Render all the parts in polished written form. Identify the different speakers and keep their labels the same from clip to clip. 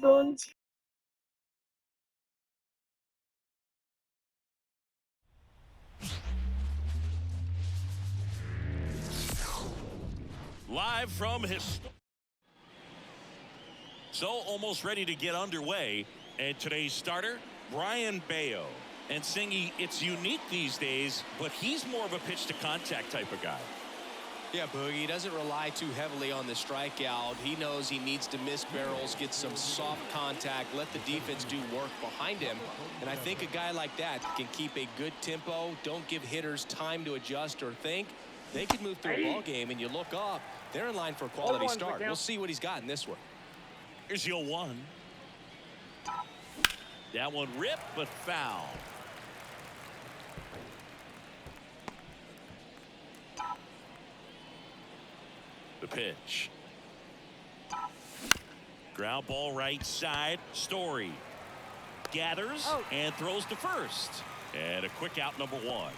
Speaker 1: don't.
Speaker 2: Live from his. So almost ready to get underway. And today's starter, Brian Bayo. And Singy, it's unique these days, but he's more of a pitch to contact type of guy.
Speaker 3: Yeah, Boogie doesn't rely too heavily on the strikeout. He knows he needs to miss barrels, get some soft contact, let the defense do work behind him. And I think a guy like that can keep a good tempo, don't give hitters time to adjust or think. They can move through a ball game, and you look up, they're in line for a quality start. We'll see what he's got in this one.
Speaker 2: Here's your 1. That one ripped, but foul. The pitch. Ground ball right side. Story gathers and throws to first. And a quick out, number 1.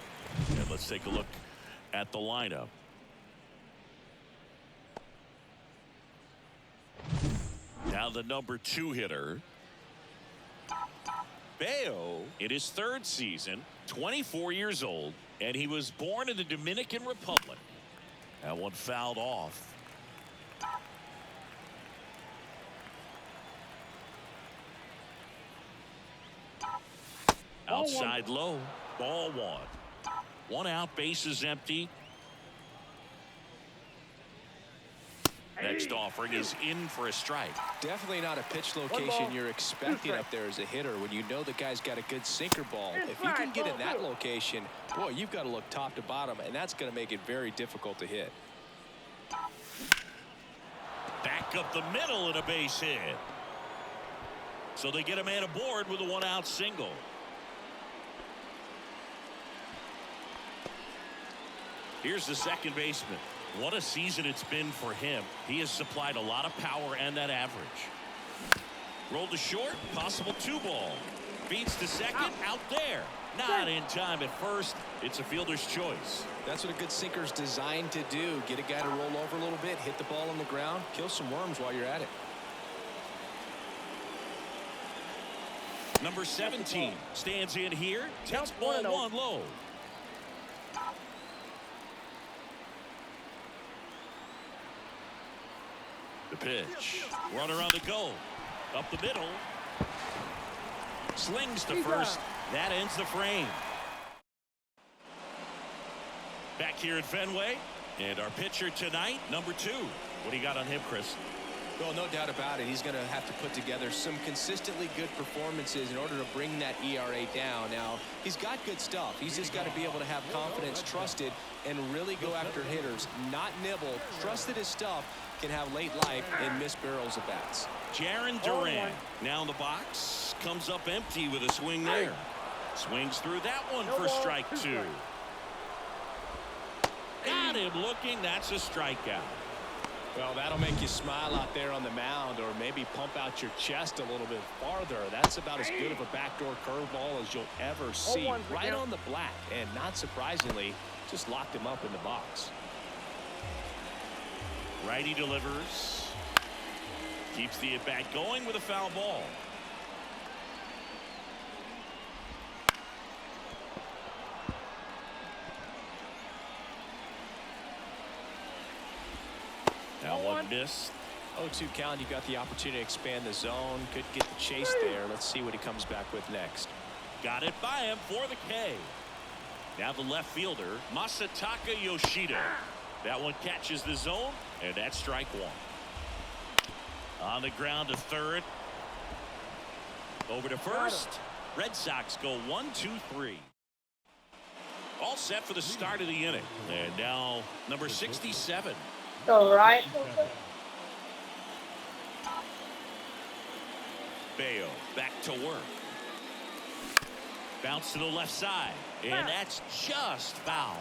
Speaker 2: And let's take a look at the lineup. Now the number 2 hitter. Bayo in his 3rd season, 24 years old, and he was born in the Dominican Republic. That one fouled off. Outside low, ball 1. 1 out, bases empty. Next offering is in for a strike.
Speaker 3: Definitely not a pitch location you're expecting up there as a hitter when you know the guy's got a good sinker ball. If you can get in that location, boy, you've got to look top to bottom, and that's going to make it very difficult to hit.
Speaker 2: Back up the middle and a base hit. So they get a man aboard with a 1-out single. Here's the second baseman. What a season it's been for him. He has supplied a lot of power and that average. Rolled to short, possible 2-ball. Beats to second, out there. Not in time at first. It's a fielder's choice.
Speaker 3: That's what a good sinker's designed to do. Get a guy to roll over a little bit, hit the ball on the ground, kill some worms while you're at it.
Speaker 2: Number 17 stands in here. Takes ball 1 low. The pitch. Runner on the go. Up the middle. Slings to first. That ends the frame. Back here at Fenway. And our pitcher tonight, number 2. What do you got on him, Chris?
Speaker 3: Well, no doubt about it. He's going to have to put together some consistently good performances in order to bring that ERA down. Now, he's got good stuff. He's just got to be able to have confidence, trust it, and really go after hitters, not nibble. Trust that his stuff can have late life and miss barrels of bats.
Speaker 2: Jarren Duran now in the box. Comes up empty with a swing there. Swings through that one for strike 2. Got him looking. That's a strikeout.
Speaker 3: Well, that'll make you smile out there on the mound, or maybe pump out your chest a little bit farther. That's about as good of a backdoor curveball as you'll ever see. Right on the black, and not surprisingly, just locked him up in the box.
Speaker 2: Righty delivers. Keeps the at-bat going with a foul ball. Now one missed.
Speaker 3: 0-2 count. You've got the opportunity to expand the zone. Could get the chase there. Let's see what he comes back with next.
Speaker 2: Got it by him for the K. Now the left fielder, Masataka Yoshida. That one catches the zone, and that's strike 1. On the ground to third. Over to first. Red Sox go 1-2-3. All set for the start of the inning. And now number 67.
Speaker 1: All right.
Speaker 2: Bayo back to work. Bounce to the left side. And that's just foul.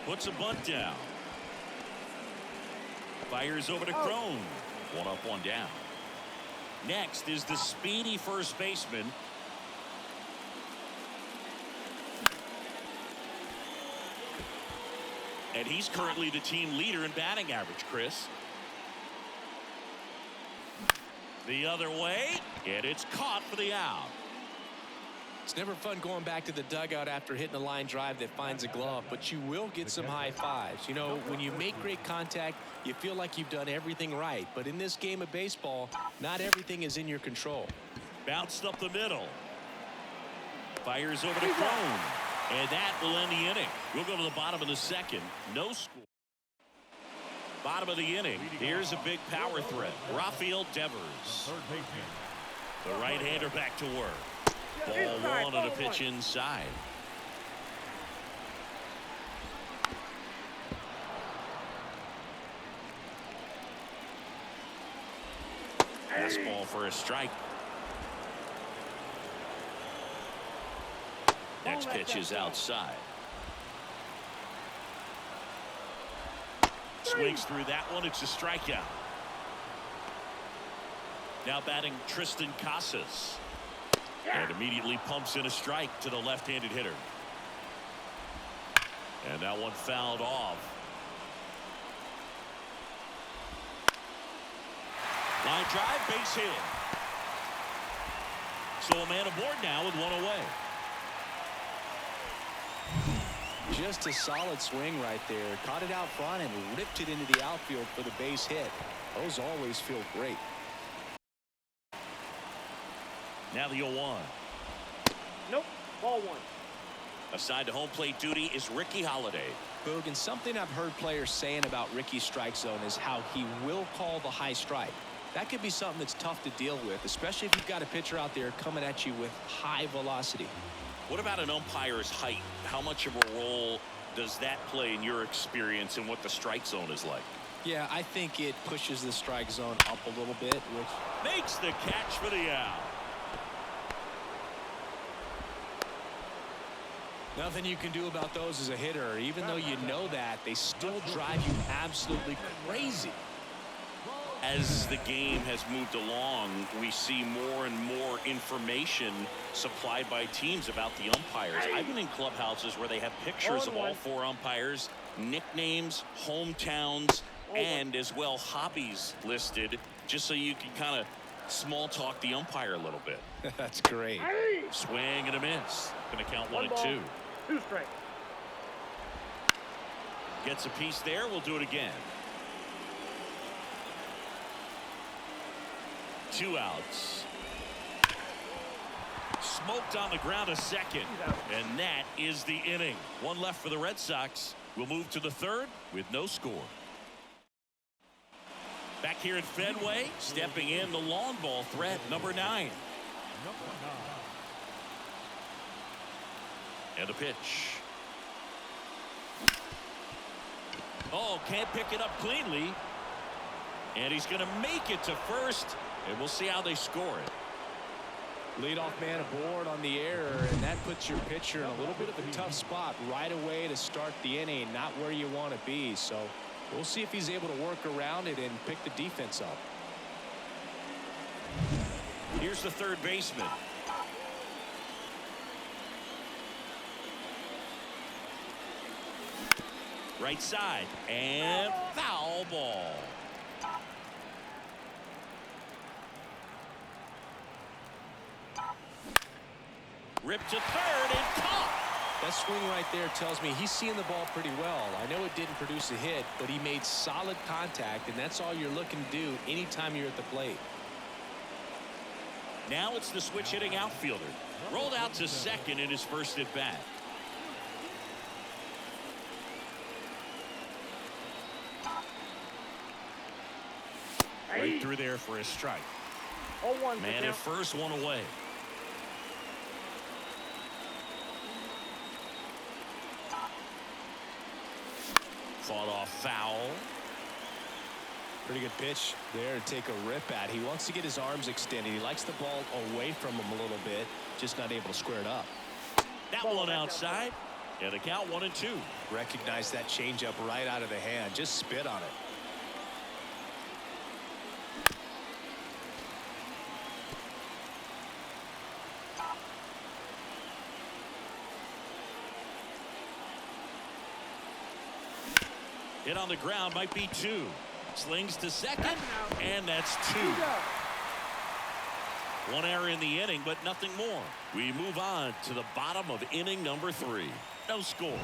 Speaker 2: Puts a bunt down. Fires over to Crone. 1 up, 1 down. Next is the speedy first baseman. And he's currently the team leader in batting average, Chris. The other way, and it's caught for the out.
Speaker 3: It's never fun going back to the dugout after hitting a line drive that finds a glove, but you will get some high fives. You know, when you make great contact, you feel like you've done everything right. But in this game of baseball, not everything is in your control.
Speaker 2: Bounced up the middle. Fires over the cone. And that will end the inning. We'll go to the bottom of the second. No score. Bottom of the inning. Here's a big power threat. Rafael Devers. The right-hander back to work. Ball one on a pitch inside. Fastball for a strike. Next pitch is outside. Swings through that one. It's a strikeout. Now batting Tristan Casas. And immediately pumps in a strike to the left-handed hitter. And that one fouled off. Line drive, base hit. So a man aboard now with one away.
Speaker 3: Just a solid swing right there. Caught it out front and ripped it into the outfield for the base hit. Those always feel great.
Speaker 2: Now the 0-1.
Speaker 1: Nope. Ball one.
Speaker 2: Assigned to home plate duty is Ricky Holiday.
Speaker 3: Boog, and something I've heard players saying about Ricky's strike zone is how he will call the high strike. That could be something that's tough to deal with, especially if you've got a pitcher out there coming at you with high velocity.
Speaker 2: What about an umpire's height? How much of a role does that play in your experience and what the strike zone is like?
Speaker 3: Yeah, I think it pushes the strike zone up a little bit, which
Speaker 2: makes the catch for the out.
Speaker 3: Nothing you can do about those as a hitter. Even though you know that, they still drive you absolutely crazy.
Speaker 2: As the game has moved along, we see more and more information supplied by teams about the umpires. I've been in clubhouses where they have pictures of all four umpires, nicknames, hometowns, and as well hobbies listed, just so you can kind of small talk the umpire a little bit.
Speaker 3: That's great.
Speaker 2: Swing and a miss. Going to count 1-2.
Speaker 1: 2 strikes.
Speaker 2: Gets a piece there. We'll do it again. 2 outs. Smoked on the ground a second. And that is the inning. 1 left for the Red Sox. We'll move to the third with no score. Back here at Fenway, stepping in the long ball threat, number 9. And a pitch. Oh, can't pick it up cleanly. And he's going to make it to first. And we'll see how they score it.
Speaker 3: Leadoff man aboard on the error, and that puts your pitcher in a little bit of a tough spot right away to start the inning, not where you want to be. So we'll see if he's able to work around it and pick the defense up.
Speaker 2: Here's the third baseman. Right side, and foul ball. Ripped to third and caught.
Speaker 3: That swing right there tells me he's seeing the ball pretty well. I know it didn't produce a hit, but he made solid contact, and that's all you're looking to do anytime you're at the plate.
Speaker 2: Now it's the switch hitting outfielder. Rolled out to second in his first at bat. Right through there for a strike.
Speaker 1: 0-1.
Speaker 2: Man at first, 1 away. Fought off foul.
Speaker 3: Pretty good pitch there to take a rip at. He wants to get his arms extended. He likes the ball away from him a little bit, just not able to square it up.
Speaker 2: That one outside, and the count 1-2.
Speaker 3: Recognize that changeup right out of the hand. Just spit on it.
Speaker 2: Hit on the ground, might be 2. Slings to second, and that's 2. 1 error in the inning, but nothing more. We move on to the bottom of inning number 3. No score.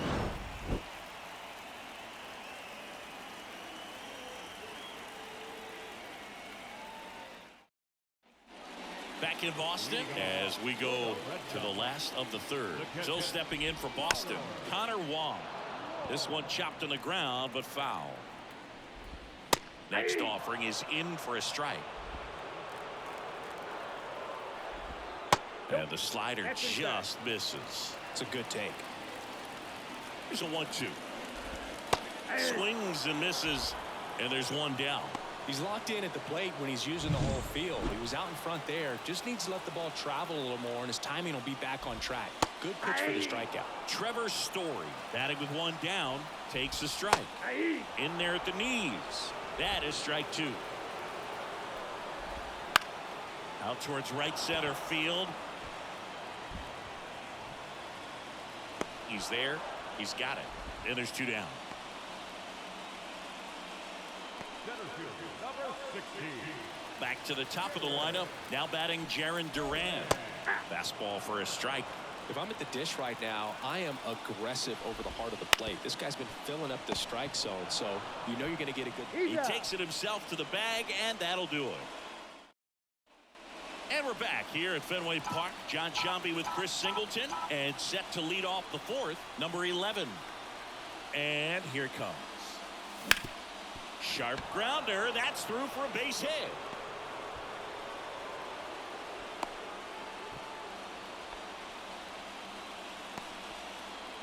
Speaker 2: Back in Boston as we go to the last of the 3rd. So stepping in for Boston, Connor Wong. This one chopped on the ground, but foul. Next offering is in for a strike. And the slider just misses.
Speaker 3: It's a good take.
Speaker 2: Here's a 1-2. Swings and misses, and there's 1 down.
Speaker 3: He's locked in at the plate when he's using the whole field. He was out in front there. Just needs to let the ball travel a little more, and his timing will be back on track. Good pitch for the strikeout.
Speaker 2: Trevor Story, batting with 1 down, takes a strike. In there at the knees. That is strike 2. Out towards right center field. He's there. He's got it. And there's 2 down. Back to the top of the lineup. Now batting Jarren Duran. Fastball for a strike.
Speaker 3: If I'm at the dish right now, I am aggressive over the heart of the plate. This guy's been filling up the strike zone, so you know you're going to get a good.
Speaker 2: He takes it himself to the bag, and that'll do it. And we're back here at Fenway Park. John Sciambi with Chris Singleton, and set to lead off the 4th, number 11. And here it comes. Sharp grounder. That's through for a base hit.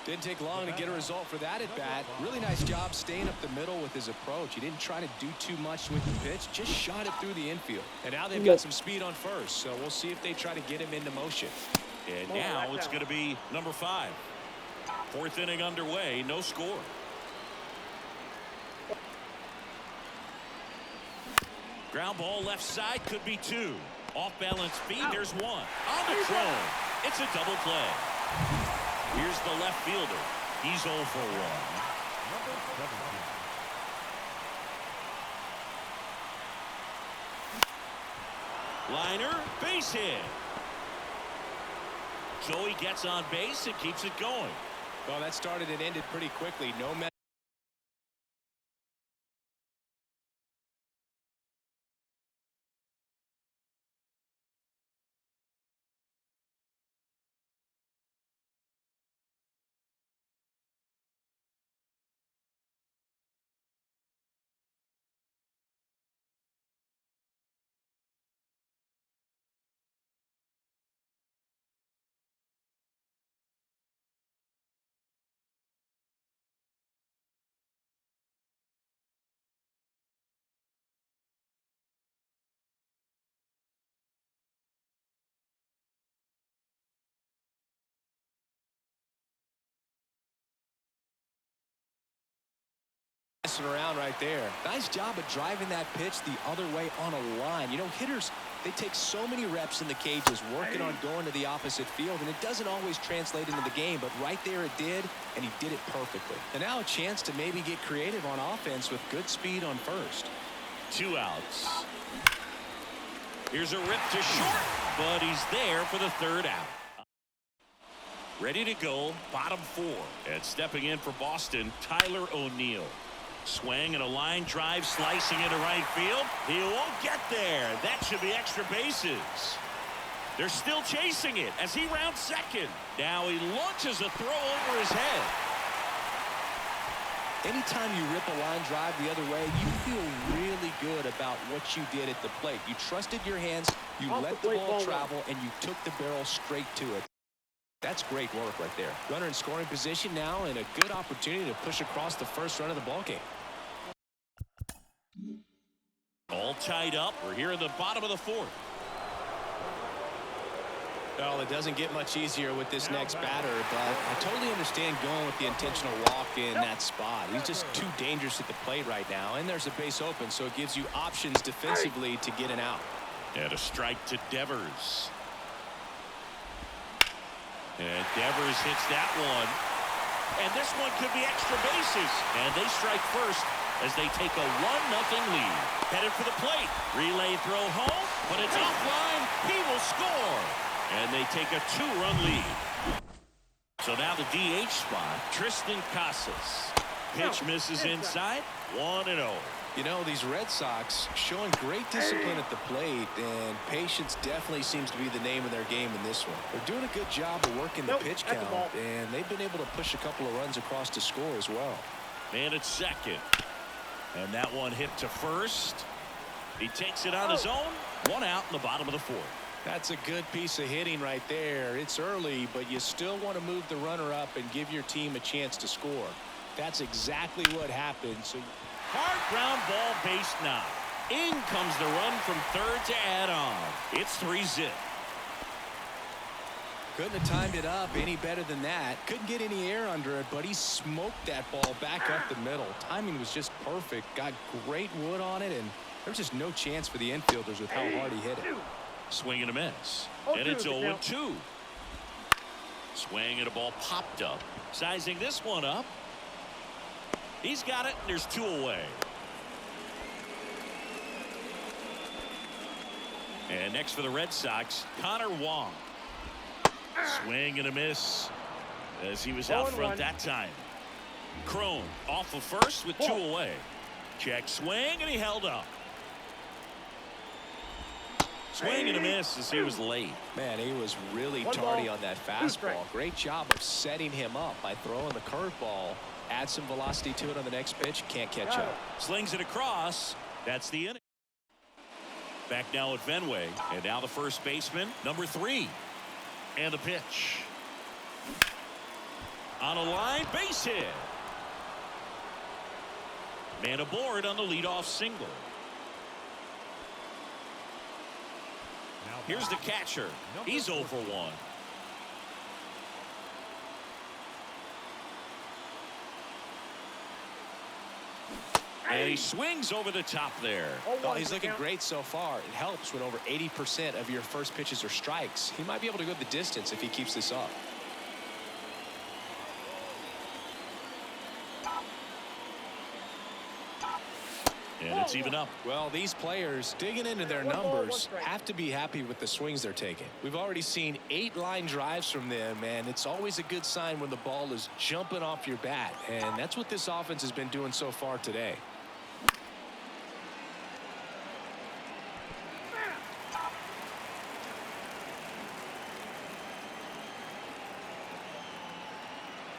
Speaker 3: Didn't take long to get a result for that at bat. Really nice job staying up the middle with his approach. He didn't try to do too much with the pitch, just shot it through the infield. And now they've got some speed on first, so we'll see if they try to get him into motion.
Speaker 2: And now it's going to be number 5. 4th inning underway, no score. Ground ball left side, could be 2. Off balance feet, there's 1. On the chrome, it's a double play. Here's the left fielder. He's 0 for 1. Liner, base hit. So he gets on base and keeps it going.
Speaker 3: Well, that started and ended pretty quickly. No mess. Around right there. Nice job of driving that pitch the other way on a line. You know, hitters, they take so many reps in the cages working on going to the opposite field, and it doesn't always translate into the game, but right there it did, and he did it perfectly. And now a chance to maybe get creative on offense with good speed on first.
Speaker 2: 2 outs. Here's a rip to short, but he's there for the 3rd out. Ready to go, bottom 4. And stepping in for Boston, Tyler O'Neill. Swing and a line drive slicing into right field. He won't get there. That should be extra bases. They're still chasing it as he rounds second. Now he launches a throw over his head.
Speaker 3: Anytime you rip a line drive the other way, you feel really good about what you did at the plate. You trusted your hands, you let the ball travel, and you took the barrel straight to it. That's great work right there. Runner in scoring position now, and a good opportunity to push across the first run of the ballgame.
Speaker 2: All tied up. We're here in the bottom of the 4th.
Speaker 3: Well, it doesn't get much easier with this next batter, but I totally understand going with the intentional walk in that spot. He's just too dangerous at the plate right now, and there's a base open, so it gives you options defensively to get an out.
Speaker 2: And a strike to Devers. And Devers hits that one. And this one could be extra bases. And they strike first as they take a 1-0 lead. Headed for the plate. Relay throw home, but it's offline. He will score. And they take a 2-run lead. So now the DH spot, Tristan Casas. Pitch misses inside, 1-0.
Speaker 3: You know, these Red Sox showing great discipline at the plate, and patience definitely seems to be the name of their game in this one. They're doing a good job of working the pitch count, and they've been able to push a couple of runs across to score as well.
Speaker 2: Man at second. And that one hit to first. He takes it on his own. 1 out in the bottom of the 4th.
Speaker 3: That's a good piece of hitting right there. It's early, but you still want to move the runner up and give your team a chance to score. That's exactly what happened. So
Speaker 2: hard ground ball, base knock. In comes the run from third to add on. It's 3-zip.
Speaker 3: Couldn't have timed it up any better than that. Couldn't get any air under it, but he smoked that ball back up the middle. Timing was just perfect. Got great wood on it, and there's just no chance for the infielders with how hard he hit it.
Speaker 2: Swing and a miss. And it's 0-2. Swing and a ball popped up. Sizing this one up. He's got it, and there's 2 away. And next for the Red Sox, Connor Wong. Swing and a miss as he was out front that time. Crone off of first with 2 away. Check swing, and he held up. Swing and a miss as he was late.
Speaker 3: Man, he was really tardy on that fastball. Great job of setting him up by throwing the curveball. Add some velocity to it on the next pitch. Can't catch up.
Speaker 2: Slings it across. That's the inning. Back now at Fenway. And now the first baseman, number 3. And the pitch. On a line, base hit. Man aboard on the leadoff single. Here's the catcher. He's 0 for 1. And he swings over the top there.
Speaker 3: Oh, he's looking great so far. It helps when over 80% of your first pitches are strikes. He might be able to go the distance if he keeps this up.
Speaker 2: And it's even up.
Speaker 3: Well, these players digging into their numbers have to be happy with the swings they're taking. We've already seen 8 line drives from them, and it's always a good sign when the ball is jumping off your bat. And that's what this offense has been doing so far today.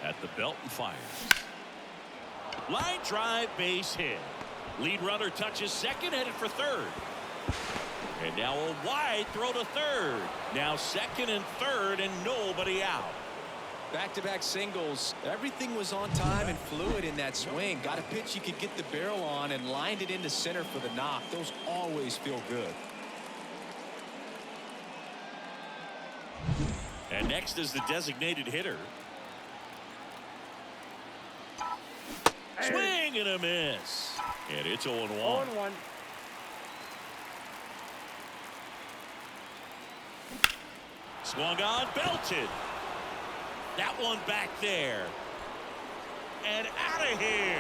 Speaker 2: At the belt and fires. Line drive, base hit. Lead runner touches second, headed for third. And now a wide throw to third. Now second and third, and nobody out.
Speaker 3: Back-to-back singles. Everything was on time and fluid in that swing. Got a pitch you could get the barrel on and lined it into center for the knock. Those always feel good.
Speaker 2: And next is the designated hitter. Swing and a miss. And it's 0-1.
Speaker 1: 0-1.
Speaker 2: Swung on, belted. That one back there. And out of here.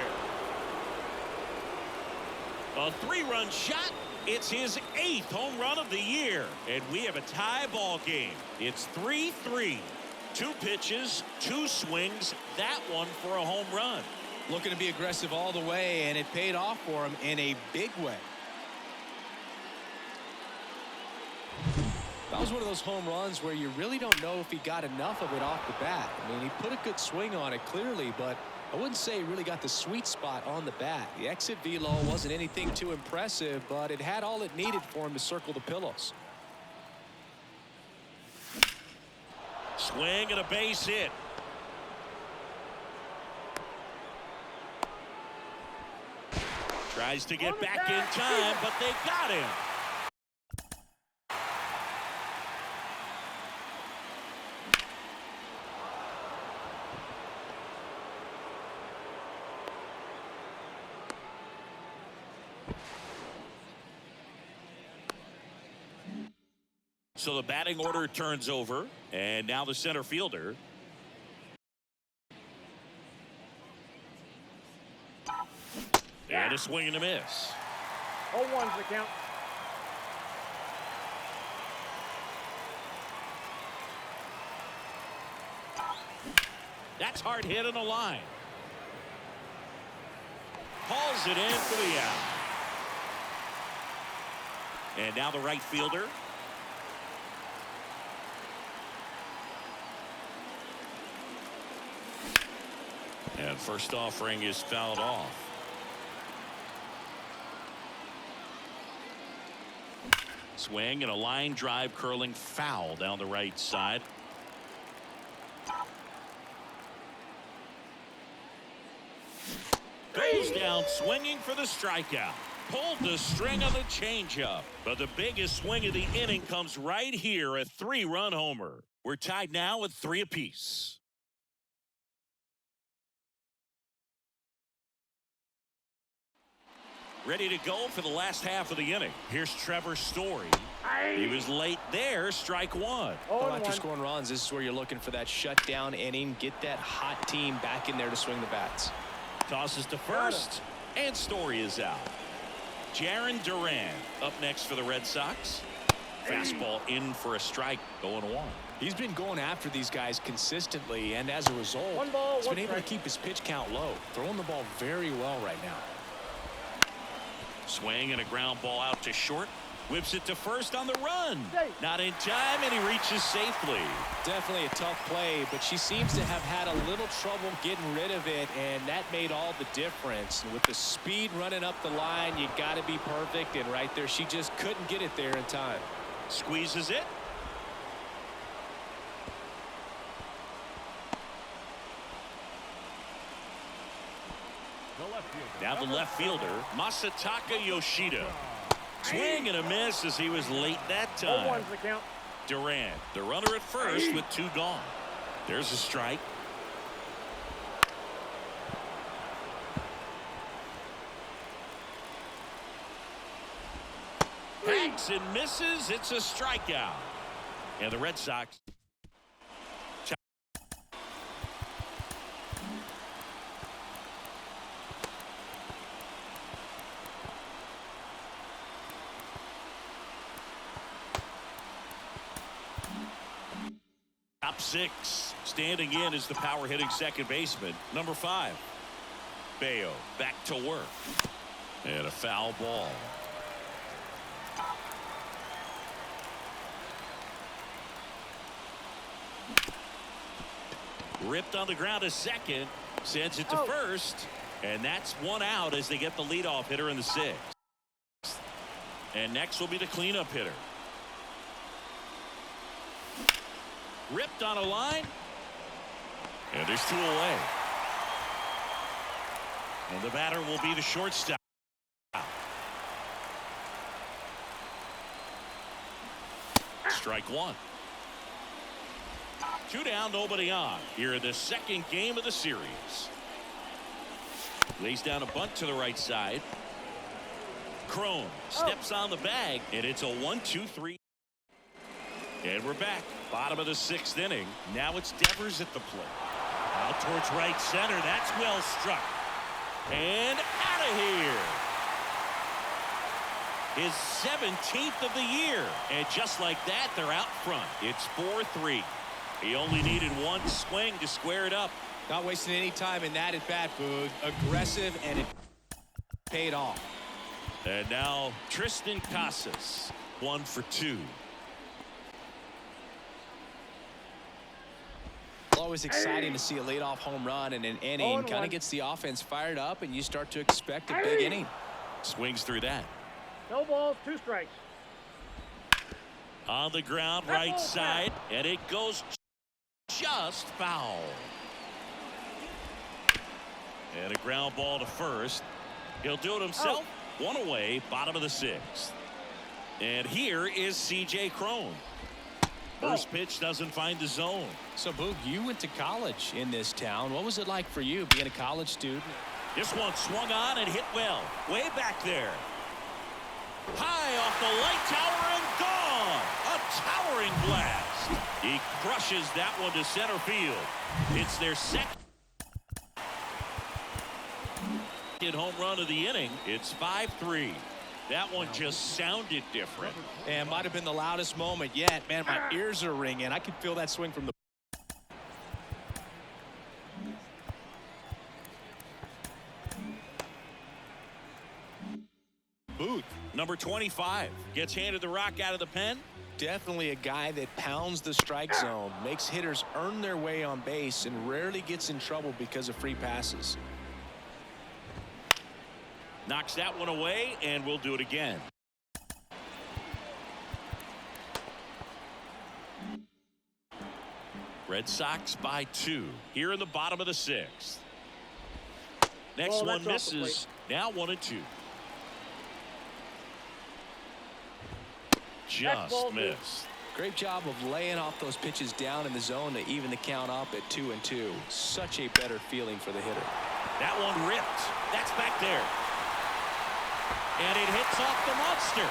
Speaker 2: A 3-run shot. It's his 8th home run of the year. And we have a tie ball game. It's 3-3. 2 pitches, 2 swings. That one for a home run.
Speaker 3: Looking to be aggressive all the way, and it paid off for him in a big way. That was one of those home runs where you really don't know if he got enough of it off the bat. I mean, he put a good swing on it clearly, but I wouldn't say he really got the sweet spot on the bat. The exit velo wasn't anything too impressive, but it had all it needed for him to circle the pillows.
Speaker 2: Swing and a base hit. Tries to get back in time, but they got him. So the batting order turns over, and now the center fielder. And a swing and a miss.
Speaker 1: 0-1's the count.
Speaker 2: That's hard hit on the line. Hauls it in for the out. And now the right fielder. And first offering is fouled off. Swing and a line drive curling foul down the right side. Goes down swinging for the strikeout. Pulled the string on the changeup. But the biggest swing of the inning comes right here, a 3-run homer. We're tied now at 3 apiece. Ready to go for the last half of the inning. Here's Trevor's Story. He was late there, strike 1.
Speaker 3: Well, after scoring runs, this is where you're looking for that shutdown inning. Get that hot team back in there to swing the bats.
Speaker 2: Tosses to first, and Story is out. Jarren Duran up next for the Red Sox. Fastball in for a strike, 0-1.
Speaker 3: He's been going after these guys consistently, and as a result, he's been able to keep his pitch count low. Throwing the ball very well right now.
Speaker 2: Swing and a ground ball out to short. Whips it to first on the run. Not in time, and he reaches safely.
Speaker 3: Definitely a tough play, but she seems to have had a little trouble getting rid of it, and that made all the difference. And with the speed running up the line, you got to be perfect, and right there, she just couldn't get it there in time.
Speaker 2: Squeezes it. Now the left fielder, Masataka Yoshida. Swing and a miss as he was late that time.
Speaker 1: 0-1's the count.
Speaker 2: Duran, the runner at first with 2 gone. There's a strike. Hacks and misses. It's a strikeout. And the Red Sox. Top 6. Standing in is the power hitting second baseman, number 5. Bayo back to work. And a foul ball. Ripped on the ground to second. Sends it to first. And that's 1 out as they get the leadoff hitter in the 6th. And next will be the cleanup hitter. Ripped on a line. And there's 2 away. And the batter will be the shortstop. Strike 1. 2 down, nobody on. Here in the second game of the series. Lays down a bunt to the right side. Crone steps on the bag, and it's a 1-2-3. And we're back. Bottom of the 6th inning. Now it's Devers at the plate. Out towards right center. That's well struck. And out of here. His 17th of the year. And just like that, they're out front. It's 4-3. He only needed 1 swing to square it up.
Speaker 3: Not wasting any time in that at bat, Boog. Aggressive, and it paid off.
Speaker 2: And now Tristan Casas, 1 for 2.
Speaker 3: Always exciting to see a leadoff home run in an inning. Kind of gets the offense fired up, and you start to expect a big inning.
Speaker 2: Swings through that.
Speaker 1: No balls, 2 strikes.
Speaker 2: On the ground, right side, and it goes just foul. And a ground ball to first. He'll do it himself. 1 away, bottom of the 6th. And here is C.J. Crone. First pitch doesn't find the zone.
Speaker 3: So, Boog, you went to college in this town. What was it like for you being a college student?
Speaker 2: This one swung on and hit well. Way back there. High off the light tower and gone. A towering blast. He crushes that one to center field. It's their second second home run of the inning. It's 5-3. That one just sounded different.
Speaker 3: And might have been the loudest moment yet. Man, my ears are ringing. I can feel that swing from the booth.
Speaker 2: Number 25 gets handed the rock out of the pen.
Speaker 3: Definitely a guy that pounds the strike zone, makes hitters earn their way on base, and rarely gets in trouble because of free passes.
Speaker 2: Knocks that one away, and we'll do it again. Red Sox by 2 here in the bottom of the 6th. Next one misses. Now 1-2. Just missed.
Speaker 3: Great job of laying off those pitches down in the zone to even the count up at 2-2. Such a better feeling for the hitter.
Speaker 2: That one ripped. That's back there. And it hits off the monster.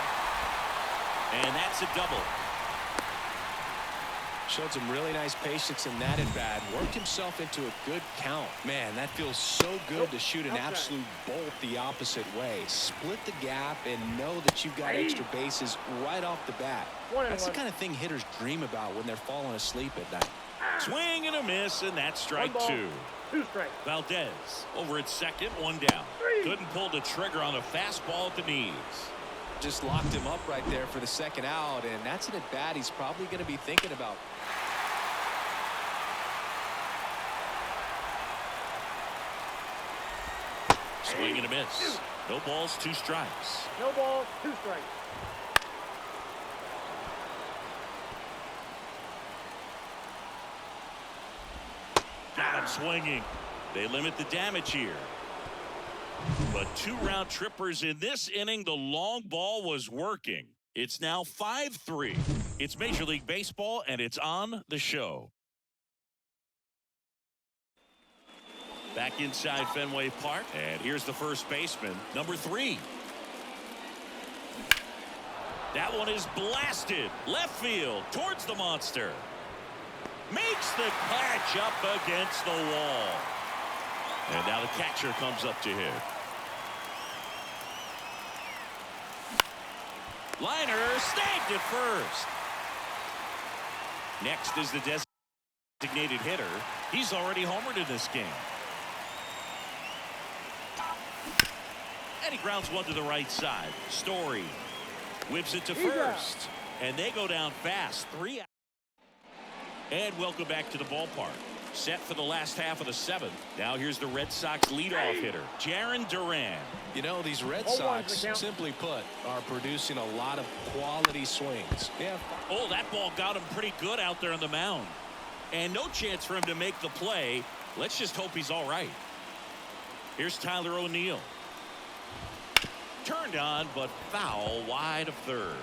Speaker 2: And that's a double.
Speaker 3: Showed some really nice patience in that at-bat. Worked himself into a good count. Man, that feels so good to shoot an absolute bolt the opposite way. Split the gap and know that you've got extra bases right off the bat. That's the kind of thing hitters dream about when they're falling asleep at night.
Speaker 2: Swing and a miss, and that's strike 2.
Speaker 1: 2 strikes.
Speaker 2: Valdez over at second, 1 down. Couldn't pull the trigger on a fastball at the knees.
Speaker 3: Just locked him up right there for the second out, and that's an at-bat he's probably going to be thinking about.
Speaker 2: Swing and a miss. No balls, 2 strikes.
Speaker 1: No balls, 2 strikes.
Speaker 2: Got him swinging. They limit the damage here. But 2 round trippers in this inning. The long ball was working. It's now 5-3. It's Major League Baseball, and it's on the show. Back inside Fenway Park, and here's the first baseman, number 3. That one is blasted left field towards the monster. Makes the catch up against the wall. And now the catcher comes up to hit. Liner snagged at first. Next is the designated hitter. He's already homered in this game. And he grounds one to the right side. Story whips it to first. And they go down fast. 3 out. And welcome back to the ballpark. Set for the last half of the 7th. Now here's the Red Sox leadoff hitter, Jarren Duran.
Speaker 3: You know, these Red Sox, simply put, are producing a lot of quality swings. Yeah.
Speaker 2: Oh, that ball got him pretty good out there on the mound. And no chance for him to make the play. Let's just hope he's all right. Here's Tyler O'Neill. Turned on, but foul wide of third.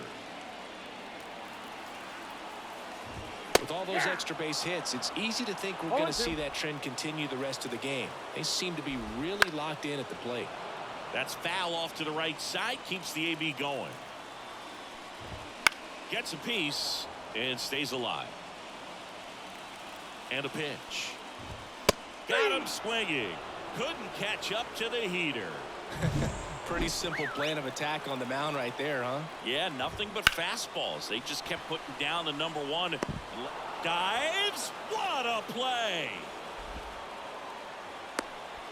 Speaker 3: With all those extra base hits, it's easy to think we're going to see that trend continue the rest of the game. They seem to be really locked in at the plate.
Speaker 2: That's foul off to the right side. Keeps the AB going. Gets a piece and stays alive. And a pitch. Got him swinging. Couldn't catch up to the heater.
Speaker 3: Pretty simple plan of attack on the mound right there, huh?
Speaker 2: Yeah, nothing but fastballs. They just kept putting down the number 1. Dives. What a play.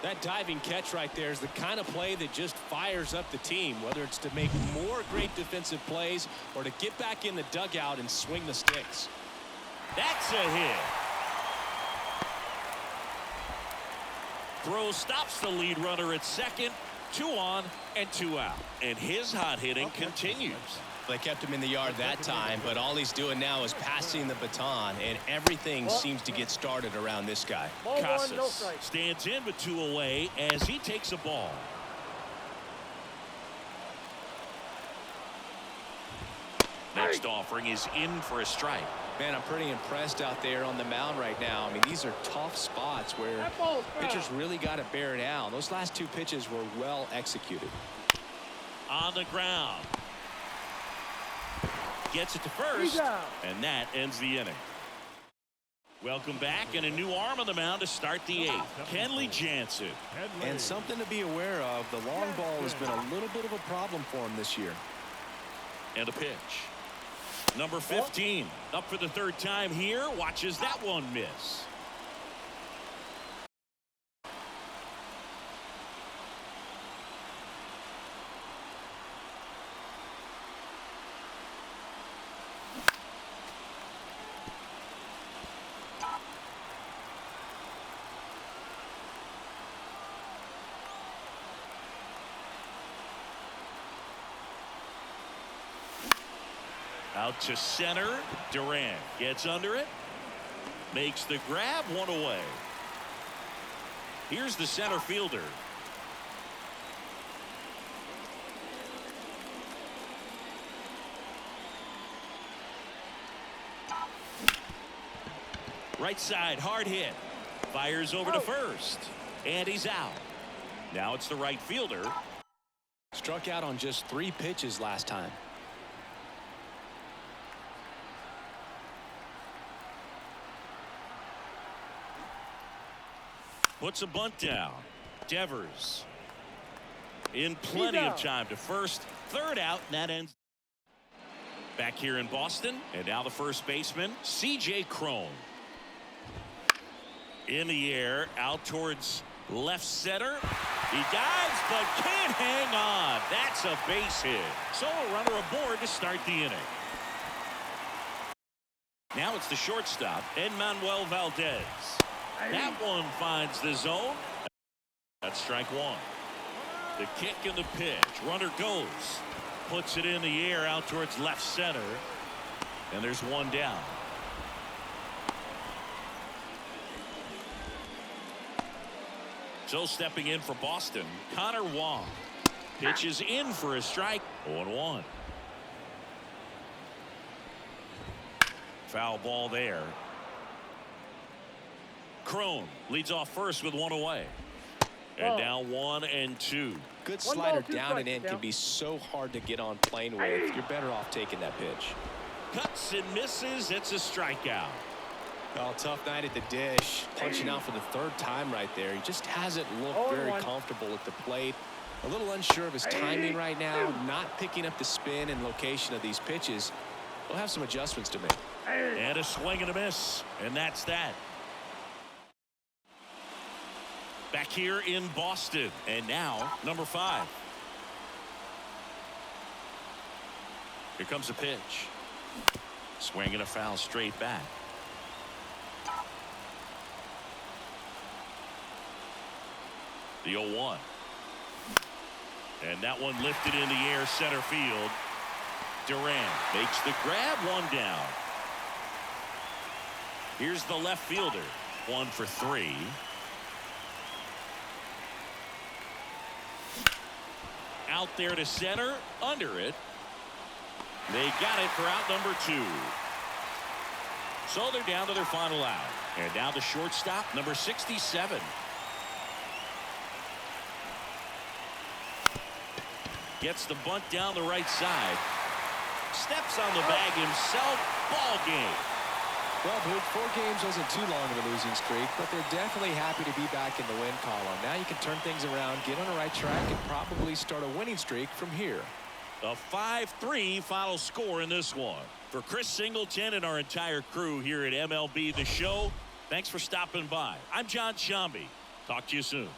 Speaker 3: That diving catch right there is the kind of play that just fires up the team, whether it's to make more great defensive plays or to get back in the dugout and swing the sticks.
Speaker 2: That's a hit. Throw stops the lead runner at second. 2 on and 2 out. And his hot hitting continues.
Speaker 3: They kept him in the yard that time, but all he's doing now is passing the baton, and everything seems to get started around this guy.
Speaker 2: Casas stands in with 2 away as he takes a ball. Next offering is in for a strike.
Speaker 3: Man, I'm pretty impressed out there on the mound right now. I mean, these are tough spots where pitchers really got to bear down. Those last 2 pitches were well executed.
Speaker 2: On the ground. Gets it to first, and that ends the inning. Welcome back, and a new arm on the mound to start the eighth. Kenley Jansen.
Speaker 3: And something to be aware of, the long ball has been a little bit of a problem for him this year.
Speaker 2: And a pitch. Number 15 up for the third time here. Watches that one miss. Out to center. Durant gets under it. Makes the grab, one away. Here's the center fielder. Right side, hard hit. Fires over to first. And he's out. Now it's the right fielder.
Speaker 3: Struck out on just 3 pitches last time.
Speaker 2: Puts a bunt down. Devers in plenty of time to first. Third out, and that ends. Back here in Boston, and now the first baseman, C.J. Cron. In the air, out towards left center. He dives, but can't hang on. That's a base hit. So a runner aboard to start the inning. Now it's the shortstop, Enmanuel Valdez. That one finds the zone. That's strike one. The kick and the pitch. Runner goes. Puts it in the air out towards left center. And there's one down. So stepping in for Boston, Connor Wong. Pitches in for a strike. 0-1. Foul ball there. Cron leads off first with one away. And now 1-2.
Speaker 3: Good slider down and in can be so hard to get on plane with. You're better off taking that pitch.
Speaker 2: Cuts and misses. It's a strikeout.
Speaker 3: Oh, tough night at the dish. Punching out for the 3rd time right there. He just hasn't looked very comfortable at the plate. A little unsure of his timing right now. Not picking up the spin and location of these pitches. He'll have some adjustments to make.
Speaker 2: And a swing and a miss. And that's that. Back here in Boston. And now, number 5. Here comes a pitch. Swing and a foul straight back. The 0-1. And that one lifted in the air, center field. Durant makes the grab, one down. Here's the left fielder. 1 for 3. Out there to center, under it. They got it for out number 2. So they're down to their final out. And now the shortstop, number 67. Gets the bunt down the right side. Steps on the bag himself. Ball game.
Speaker 3: Well, Boog, 4 games wasn't too long of a losing streak, but they're definitely happy to be back in the win column. Now you can turn things around, get on the right track, and probably start a winning streak from here.
Speaker 2: A 5-3 final score in this one. For Chris Singleton and our entire crew here at MLB The Show, thanks for stopping by. I'm John Shambi. Talk to you soon.